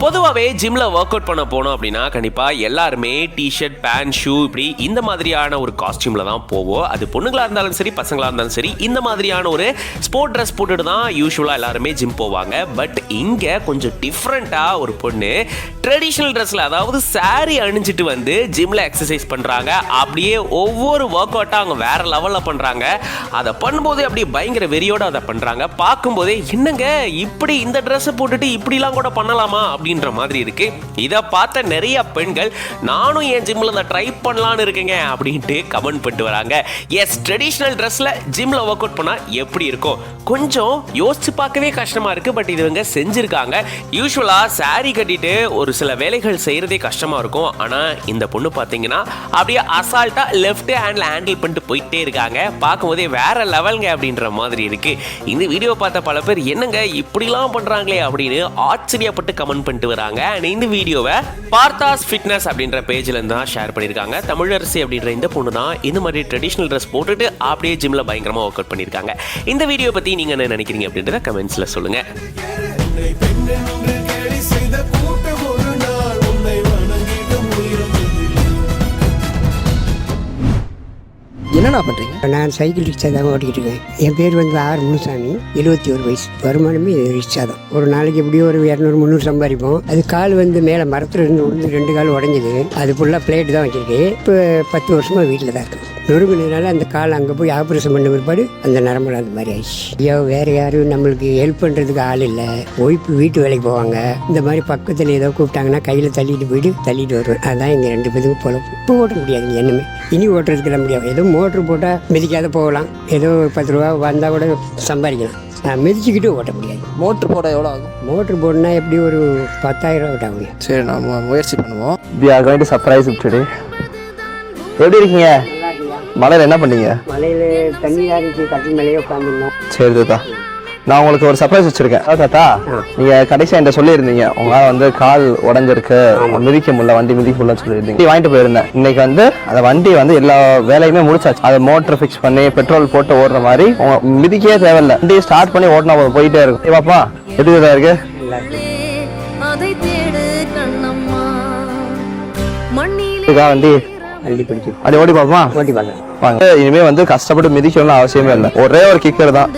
பொதுவாகவே ஜிம்ல work out பண்ண போனோம் அப்படின்னா கண்டிப்பா எல்லாருமே டிஷர்ட் பேண்ட் ஷூ இப்படி இந்த மாதிரியான ஒரு காஸ்டியூம்ல தான் போவோம். அது பொண்ணுங்களா இருந்தாலும் சரி பசங்களா இருந்தாலும் சரி இந்த மாதிரியான ஒரு ஸ்போர்ட் ட்ரெஸ் போட்டுட்டு தான் யூஸ்வலா எல்லாருமே ஜிம் போவாங்க. பட் இங்க கொஞ்சம் டிஃப்ரெண்டா ஒரு பொண்ணு ட்ரெடிஷனல் ட்ரெஸ்ல அதாவது சாரி அணிஞ்சிட்டு வந்து ஜிம்ல எக்ஸசைஸ் பண்றாங்க. அப்படியே ஒவ்வொரு ஒர்க் அவுட்டா அவங்க வேற லெவல்ல பண்றாங்க. அதை பண்ணும்போதே அப்படியே பயங்கர வெறியோட அதை பண்றாங்க. பார்க்கும்போதே என்னங்க இப்படி இந்த ட்ரெஸ் போட்டுட்டு இப்படிலாம் கூட பண்ணலாமா அப்படின்ற மாதிரி இருக்கு. இதை பார்த்த நிறைய பெண்கள் நானும் என் ஜிம்ல அதை ட்ரை பண்ணலான்னு இருக்கேங்க அப்படின்ட்டு கமெண்ட் பண்ணிட்டு வராங்க. எஸ், ட்ரெடிஷனல் ட்ரெஸ்ல ஜிம்ல ஒர்க் அவுட் பண்ணா எப்படி இருக்கும் கொஞ்சம் யோசிச்சு பார்க்கவே கஷ்டமா இருக்கு. பட் இதுவங்க செஞ்சிருக்காங்க. யூஸ்வலா சாரி கட்டிட்டு ஒரு சில வேலைகள் செய்யறதே கஷ்டமா இருக்கும். ஆனா இந்த பொண்ணு பாத்தீங்கன்னா அப்படியே அசால்ட்டா லெஃப்ட் ஹேண்ட்ல ஹேண்டில் பண்ணிட்டு போயிட்டே இருக்காங்க. பார்க்கும்போதே வேற லெவல்ங்க அப்படின்ற மாதிரி இருக்கு. இந்த வீடியோ பார்த்த பல பேர் என்னங்க இப்படிலாம் பண்றாங்களே அப்படின்னு ஆச்சரியப்பட்டு கமெண்ட் பண்ணிட்டு வராங்க. இந்த வீடியோவை பார்த்தாஸ் ஃபிட்னஸ் அப்படின்ற பேஜ்ல இருந்து தான் ஷேர் பண்ணிருக்காங்க. தமிழரசி அப்படின்ற இந்த பொண்ணு தான் இந்த மாதிரி ட்ரெடிஷனல் ட்ரெஸ் போட்டுட்டு அப்படியே ஜிம்ல பயங்கரமா ஒர்க் அவுட் பண்ணிருக்காங்க. இந்த வீடியோ பத்தி நீங்க என்ன நினைக்கிறீங்க அப்படின்றத கமெண்ட்ஸ்ல சொல்லுங்க. என்னண்ணா பண்ணுறீங்க? நான் சைக்கிள் ரிக்ஷா தான் ஓட்டிக்கிட்டு இருக்கேன். என் பேர் வந்து ஆர் முனுசாமி, 71 வயசு. வருமானமே ரிக்ஷா தான். ஒரு நாளைக்கு எப்படியும் ஒரு 200-300 சம்பாதிப்போம். அது கால் வந்து மேலே மரத்தில் இருந்து விழுந்து 2 கால் உடஞ்சிது. அது ஃபுல்லாக பிளேட் தான் வச்சுருக்கேன். இப்போ 10 வருஷமாக வீட்டில் தான் இருக்குது. நொறுங்குனதுனால அந்த கால் அங்கே போய் ஆப்ரேஷன் பண்ண பிற்பாடு அந்த நரம்பு அந்த மாதிரி ஆயிடுச்சு. ஐயோ, வேறு யாரும் நம்மளுக்கு ஹெல்ப் பண்ணுறதுக்கு ஆள் இல்லை. ஒய்ஃபு வீட்டு வேலைக்கு போவாங்க. இந்த மாதிரி பக்கத்தில் ஏதோ கூப்பிட்டாங்கன்னா கையில் தள்ளிட்டு போயிட்டு தள்ளிட்டு வருவேன். அதுதான் எங்கள் 2 பேருக்கு போகலாம். இப்போ ஓட்ட முடியாதுங்க, என்னமே இனி ஓட்டுறதுக்கெல்லாம் முடியாது. ஏதோ மோட்ரு போட்டால் மிதிக்காத போகலாம். ஏதோ 10 ரூபா வந்தால் கூட சம்பாதிக்கலாம். நான் மிதிச்சுக்கிட்டு ஓட்ட முடியாது. மோட்ரு போட எவ்வளோ ஆகும்? மோட்ரு போடனா எப்படி ஒரு 10,000 ரூபா ஆகும். சரி, நம்ம முயற்சி பண்ணுவோம். We are going to surprise you today. எப்படி இருக்கீங்க? மலையில் என்ன பண்ணீங்க? மலையில் தண்ணி ஆறிச்சு, கட்டில் மேலேயே உட்காந்துருந்தோம். சரி தாத்தா, நான் உங்களுக்கு ஒரு சர்ப்ரைஸ் வச்சிருக்கேன். தாத்தா, நீங்கள் கடைசியாக என்கிட்ட சொல்லியிருந்தீங்க உங்களால் வந்து கால் உடஞ்சிருக்கு, மிதிக்க முடியல, வண்டி மிதிக்க முடியலன்னு சொல்லியிருந்தீங்க. வாங்கிட்டு போயிருந்தேன். இன்னைக்கு வந்து அந்த வண்டி வந்து எல்லா வேலையுமே முடிச்சாச்சு. அதை மோட்டர் ஃபிக்ஸ் பண்ணி பெட்ரோல் போட்டு ஓடுற மாதிரி மிதிக்கவே தேவையில்லை. வண்டியை ஸ்டார்ட் பண்ணி ஓட்டினா போயிட்டே இருக்கும். பாப்பா எப்படி தான் இருக்கு? வண்டி பிடிக்கும். அது ஓடி பார்ப்போம். ஓட்டி பார்க்கலாம். இனிமே வந்து கஷ்டப்பட்டு மிதிக்கணும்னு அவசியமே இல்லை. ஒரே ஒரு கிக்கர் தான்.